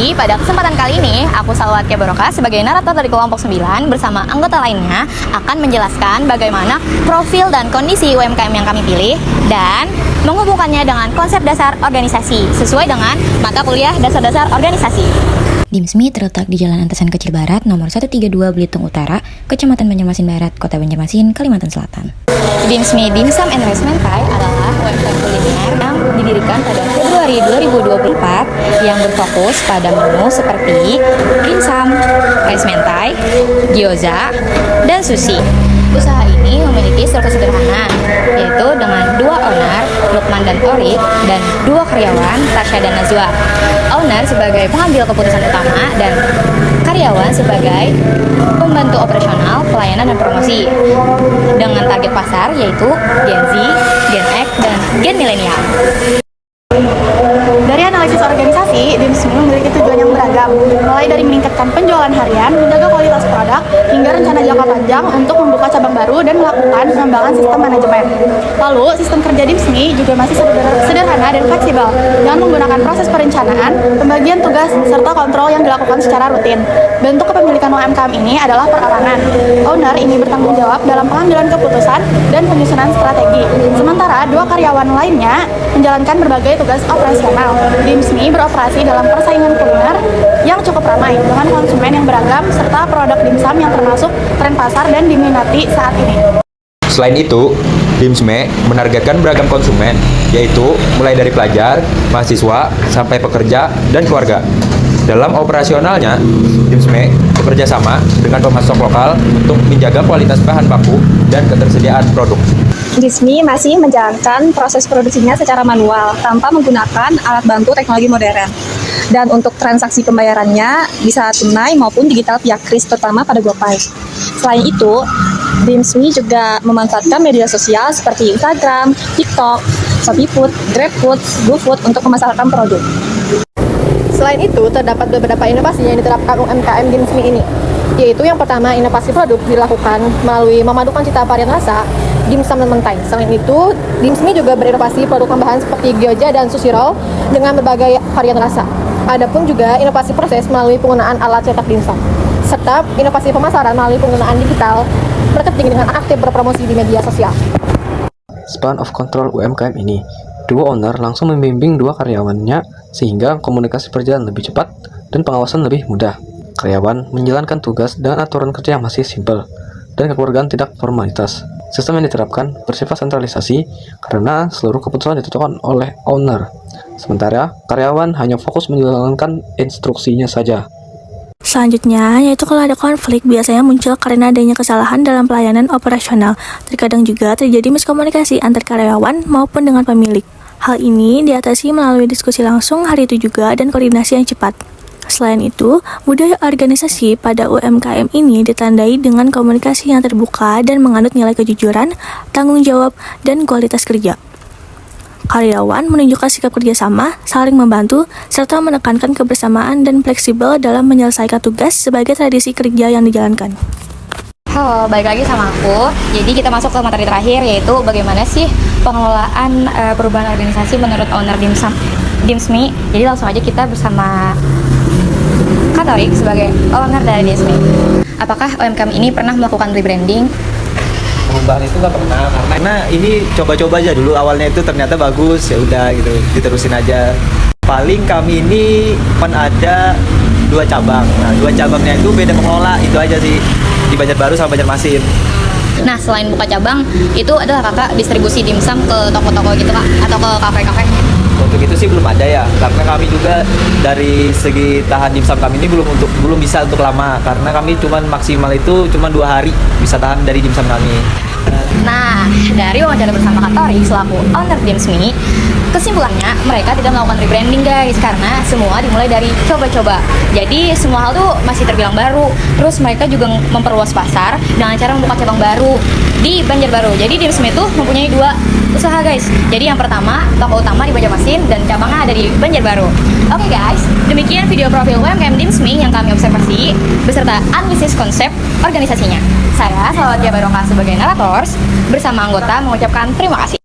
Jadi pada kesempatan kali ini aku Salwatia Barokah sebagai narator dari kelompok 9 bersama anggota lainnya akan menjelaskan bagaimana profil dan kondisi UMKM yang kami pilih dan menghubungkannya dengan konsep dasar organisasi sesuai dengan mata kuliah dasar-dasar organisasi. DIMSMI terletak di Jalan Antasan Kecil Barat, nomor 132 Belitung Utara, Kecamatan Banjarmasin Barat, Kota Banjarmasin, Kalimantan Selatan. DIMSMI Dimsum and Rice Mentai adalah UMKM kuliner yang didirikan pada Februari 2024 yang berfokus pada menu seperti dimsum, rice mentai, gyoza, dan sushi. Usaha ini memiliki struktur sederhana, yaitu dengan 2 owner, Lukman dan Orik, dan 2 karyawan, Tasya dan Nazwa. Owner sebagai pengambil keputusan utama dan karyawan sebagai pembantu operasional, pelayanan, dan promosi. Dengan target pasar yaitu Gen Z, Gen X, dan Gen Milenial. Dari analisis organisasi, DIMSMI memiliki tujuan yang beragam, mulai dari meningkatkan penjualan harian, menjaga kualitas produk, hingga rencana jangka panjang untuk membuka cabang baru dan melakukan pengembangan sistem manajemen. Lalu, sistem kerja DIMSMI juga masih sederhana dan fleksibel, dengan menggunakan proses perencanaan, pembagian tugas, serta kontrol yang dilakukan secara rutin. Bentuk kepemilikan UMKM ini adalah perorangan. Owner ini bertanggung jawab dalam pengambilan keputusan dan penyusunan strategi, sementara 2 karyawan lainnya menjalankan berbagai tugas operasional. DIMSMI beroperasi dalam persaingan kuliner yang cukup ramai dengan konsumen yang beragam serta produk dimsum yang termasuk tren pasar dan diminati saat ini. Selain itu, DIMSMI menargetkan beragam konsumen, yaitu mulai dari pelajar, mahasiswa, sampai pekerja, dan keluarga. Dalam operasionalnya, DIMSMI bekerja sama dengan pemasok lokal untuk menjaga kualitas bahan baku dan ketersediaan produk. DIMSMI masih menjalankan proses produksinya secara manual tanpa menggunakan alat bantu teknologi modern. Dan untuk transaksi pembayarannya bisa tunai maupun digital via kris, terutama pada GoPay. Selain itu, DIMSMI juga memanfaatkan media sosial seperti Instagram, TikTok, ShopeeFood, GrabFood, GoFood untuk memasarkan produk. Selain itu, terdapat beberapa inovasi yang diterapkan UMKM DIMSMI ini, yaitu yang pertama, inovasi produk dilakukan melalui memadukan cita varian rasa dimsum dan mentai. Selain itu, DIMSMI juga berinovasi produk tambahan seperti gyoza dan sushi roll dengan berbagai varian rasa. Adapun juga inovasi proses melalui penggunaan alat cetak dimsum, serta inovasi pemasaran melalui penggunaan digital marketing dengan aktif berpromosi di media sosial. Span of control UMKM ini, 2 owner langsung membimbing 2 karyawannya sehingga komunikasi berjalan lebih cepat dan pengawasan lebih mudah. Karyawan menjalankan tugas dengan aturan kerja yang masih simpel dan kekeluargaan tidak formalitas. Sistem yang diterapkan bersifat sentralisasi karena seluruh keputusan ditentukan oleh owner, sementara karyawan hanya fokus menjalankan instruksinya saja. Selanjutnya, yaitu kalau ada konflik biasanya muncul karena adanya kesalahan dalam pelayanan operasional. Terkadang juga terjadi miskomunikasi antar karyawan maupun dengan pemilik. Hal ini diatasi melalui diskusi langsung hari itu juga dan koordinasi yang cepat. Selain itu, budaya organisasi pada UMKM ini ditandai dengan komunikasi yang terbuka dan menganut nilai kejujuran, tanggung jawab, dan kualitas kerja. Karyawan menunjukkan sikap kerjasama, saling membantu, serta menekankan kebersamaan dan fleksibel dalam menyelesaikan tugas sebagai tradisi kerja yang dijalankan. Halo, balik lagi sama aku. Jadi kita masuk ke materi terakhir, yaitu bagaimana sih pengelolaan perubahan organisasi menurut owner DIMSMI. Jadi langsung aja kita bersama Katorik sebagai owner dari DIMSMI. Apakah UMKM ini pernah melakukan rebranding? Perubahan itu nggak pernah, karena ini coba-coba aja dulu. Awalnya itu ternyata bagus, ya udah gitu, diterusin aja. Paling kami ini ada 2 cabang. Nah, 2 cabangnya itu beda pengelola, itu aja sih, di Banjarbaru sama Banjarmasin. Nah, selain buka cabang, itu adalah kakak distribusi dimsum ke toko-toko gitu kak, atau ke kafe-kafe? Untuk itu sih belum ada ya, karena kami juga dari segi tahan dimsum kami ini belum bisa untuk lama, karena kami maksimal itu 2 hari bisa tahan dari dimsum kami. Nah, dari wawancara bersama Katorik selaku owner DIMSMI, kesimpulannya mereka tidak melakukan rebranding guys, karena semua dimulai dari coba-coba. Jadi semua hal tuh masih terbilang baru. Terus mereka juga memperluas pasar dengan cara membuka cabang baru di Banjarbaru. Jadi DIMSMI itu mempunyai 2 usaha guys. Jadi yang pertama, toko utama di Banjarmasin dan cabangnya ada di Banjarbaru. Oke guys, demikian video profil UMKM DIMSMI yang kami observasi beserta analisis konsep organisasinya. Saya Salwatia Barokah sebagai narator bersama anggota mengucapkan terima kasih.